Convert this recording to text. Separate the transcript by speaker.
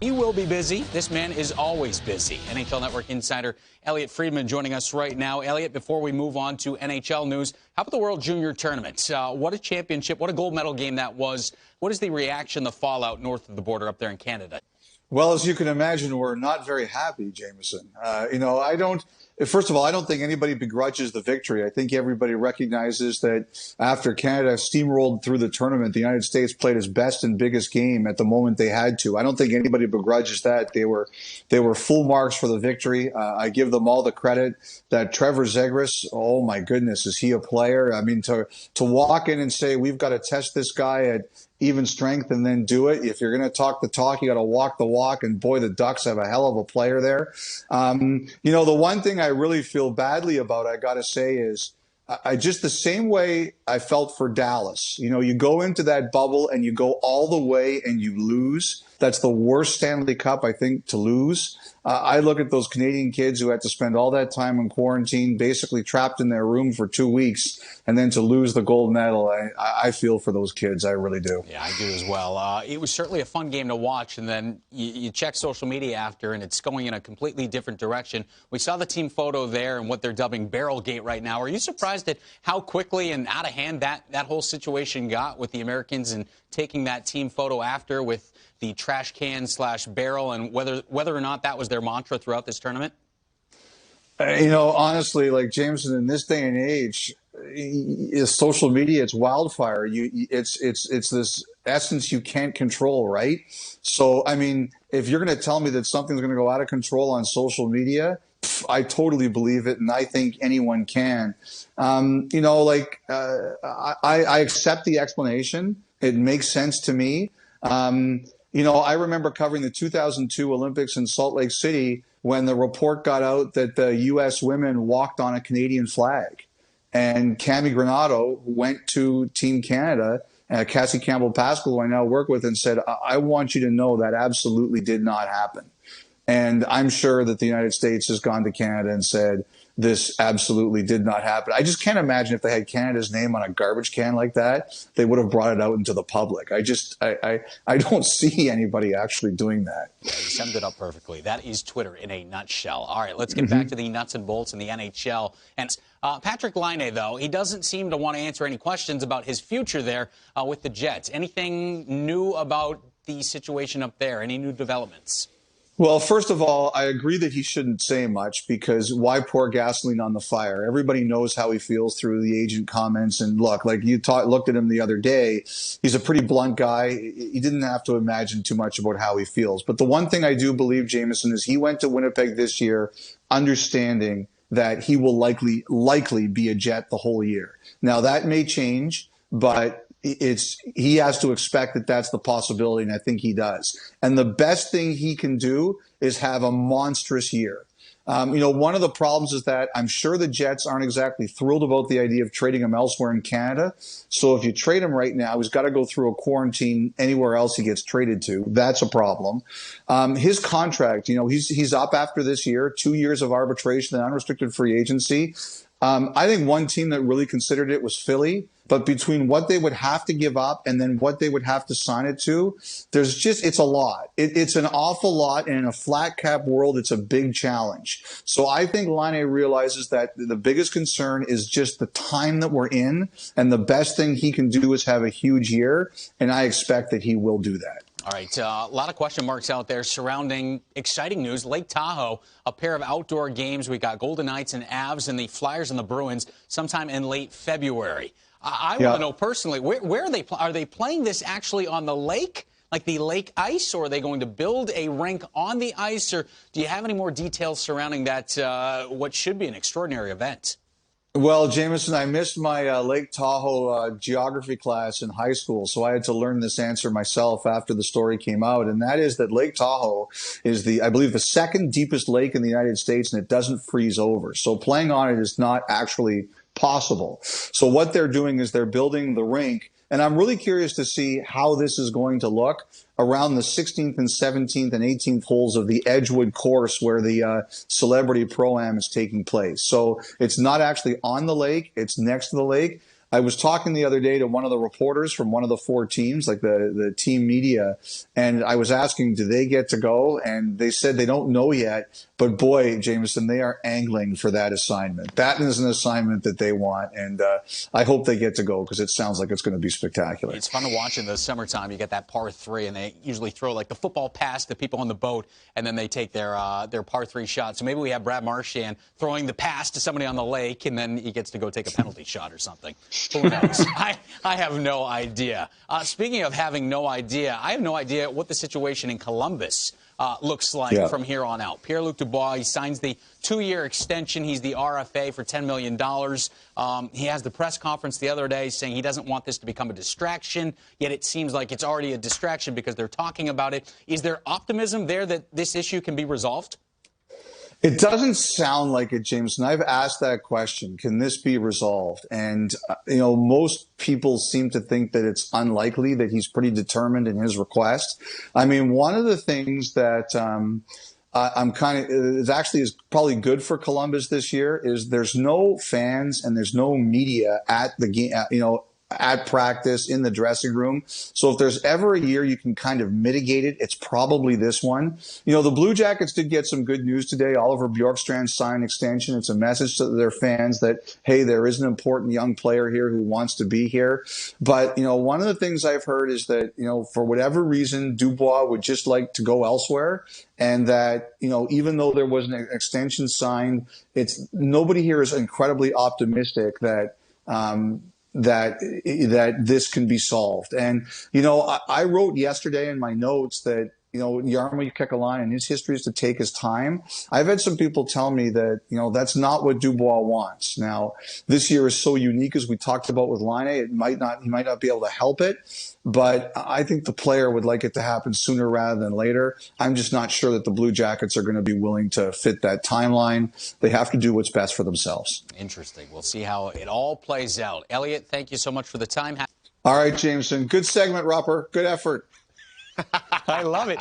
Speaker 1: He will be busy. This man is always busy. NHL Network insider Elliotte Friedman joining us right now. Elliotte, before we move on to NHL news, how about the World Junior Tournament? What a championship, what a gold medal game that was. What is the reaction, the fallout north of the border up there in Canada?
Speaker 2: Well, as you can imagine, we're not very happy, Jameson. First of all, I don't think anybody begrudges the victory. I think everybody recognizes that after Canada steamrolled through the tournament, the United States played its best and biggest game at the moment they had to. I don't think anybody begrudges that. They were full marks for the victory. I give them all the credit. That Trevor Zegras, oh my goodness, is he a player? I mean, to walk in and say, we've got to test this guy at even strength and then do it. If you're going to talk the talk, you got to walk the walk. And boy, the Ducks have a hell of a player there. The one thing I really feel badly about, I got to say, is I just the same way I felt for Dallas. You go into that bubble and you go all the way and you lose. That's the worst Stanley Cup, I think, to lose. I look at those Canadian kids who had to spend all that time in quarantine, basically trapped in their room for 2 weeks, and then to lose the gold medal. I feel for those kids. I really do.
Speaker 1: Yeah, I do as well. It was certainly a fun game to watch, and then you check social media after, and it's going in a completely different direction. We saw the team photo there and what they're dubbing Barrelgate right now. Are you surprised at how quickly and out of hand that whole situation got with the Americans and taking that team photo after with the trash can / barrel, and whether or not that was their mantra throughout this tournament?
Speaker 2: Honestly, like Jameson, in this day and age, is social media, it's wildfire. It's this essence you can't control, right? So, I mean, if you're going to tell me that something's going to go out of control on social media, I totally believe it, and I think anyone can. I accept the explanation. It makes sense to me. I remember covering the 2002 Olympics in Salt Lake City when the report got out that the U.S. women walked on a Canadian flag. And Cammie Granato went to Team Canada, Cassie Campbell-Pascal, who I now work with, and said, I want you to know that absolutely did not happen. And I'm sure that the United States has gone to Canada and said, this absolutely did not happen. I just can't imagine if they had Canada's name on a garbage can like that, they would have brought it out into the public. I don't see anybody actually doing that.
Speaker 1: Yeah, you summed it up perfectly. That is Twitter in a nutshell. All right, let's get back to the nuts and bolts in the NHL. And Patrick Laine, though, he doesn't seem to want to answer any questions about his future there with the Jets. Anything new about the situation up there? Any new developments?
Speaker 2: Well, first of all, I agree that he shouldn't say much because why pour gasoline on the fire? Everybody knows how he feels through the agent comments. And look, like you looked at him the other day, he's a pretty blunt guy. He didn't have to imagine too much about how he feels. But the one thing I do believe, Jameson, is he went to Winnipeg this year understanding that he will likely be a Jet the whole year. Now, that may change, but he has to expect that that's the possibility, and I think he does. And the best thing he can do is have a monstrous year. One of the problems is that I'm sure the Jets aren't exactly thrilled about the idea of trading him elsewhere in Canada. So if you trade him right now, he's got to go through a quarantine anywhere else he gets traded to. That's a problem. His contract, he's up after this year, 2 years of arbitration and unrestricted free agency. I think one team that really considered it was Philly. But between what they would have to give up and then what they would have to sign it to, it's a lot. It's an awful lot. And in a flat cap world, it's a big challenge. So I think Laine realizes that the biggest concern is just the time that we're in. And the best thing he can do is have a huge year. And I expect that he will do that.
Speaker 1: All right, a lot of question marks out there surrounding exciting news. Lake Tahoe, a pair of outdoor games. We got Golden Knights and Avs and the Flyers and the Bruins sometime in late February. I want to know personally, where are they? Are they playing this actually on the lake, like the lake ice, or are they going to build a rink on the ice? Or do you have any more details surrounding that, what should be an extraordinary event?
Speaker 2: Well, Jameson, I missed my Lake Tahoe geography class in high school, so I had to learn this answer myself after the story came out, and that is that Lake Tahoe is I believe, the second deepest lake in the United States, and it doesn't freeze over. So playing on it is not actually possible. So what they're doing is they're building the rink, and I'm really curious to see how this is going to look around the 16th and 17th and 18th holes of the Edgewood course where the Celebrity Pro-Am is taking place. So it's not actually on the lake, it's next to the lake. I was talking the other day to one of the reporters from one of the 4 teams, like the team media, and I was asking, do they get to go? And they said they don't know yet. But boy, Jameson, they are angling for that assignment. That is an assignment that they want, and I hope they get to go because it sounds like it's going to be spectacular.
Speaker 1: It's fun to watch in the summertime. You get that par 3, and they usually throw like the football pass to people on the boat, and then they take their par 3 shot. So maybe we have Brad Marchand throwing the pass to somebody on the lake, and then he gets to go take a penalty shot or something. Who knows? I have no idea. Speaking of having no idea, I have no idea what the situation in Columbus looks like from here on out. Pierre-Luc Dubois, he signs the 2-year extension. He's the RFA for $10 million. He has the press conference the other day saying he doesn't want this to become a distraction, yet it seems like it's already a distraction because they're talking about it. Is there optimism there that this issue can be resolved?
Speaker 2: It doesn't sound like it, Jameson. I've asked that question. Can this be resolved? And, most people seem to think that it's unlikely, that he's pretty determined in his request. I mean, one of the things that I'm kind of is probably good for Columbus this year is there's no fans and there's no media at the game, at practice, in the dressing room. So if there's ever a year you can kind of mitigate it, it's probably this one. The Blue Jackets did get some good news today. Oliver Bjorkstrand signed an extension. It's a message to their fans that, hey, there is an important young player here who wants to be here. But, one of the things I've heard is that, for whatever reason, Dubois would just like to go elsewhere. And that, even though there was an extension signed, nobody here is incredibly optimistic that this can be solved. And, I wrote yesterday in my notes that, Jarmo Kekalainen, his history is to take his time. I've had some people tell me that, that's not what Dubois wants. Now, this year is so unique, as we talked about with Laine. He might not be able to help it, but I think the player would like it to happen sooner rather than later. I'm just not sure that the Blue Jackets are going to be willing to fit that timeline. They have to do what's best for themselves.
Speaker 1: Interesting. We'll see how it all plays out. Elliotte, thank you so much for the time.
Speaker 2: All right, Jameson. Good segment, Rupper. Good effort.
Speaker 1: I love it.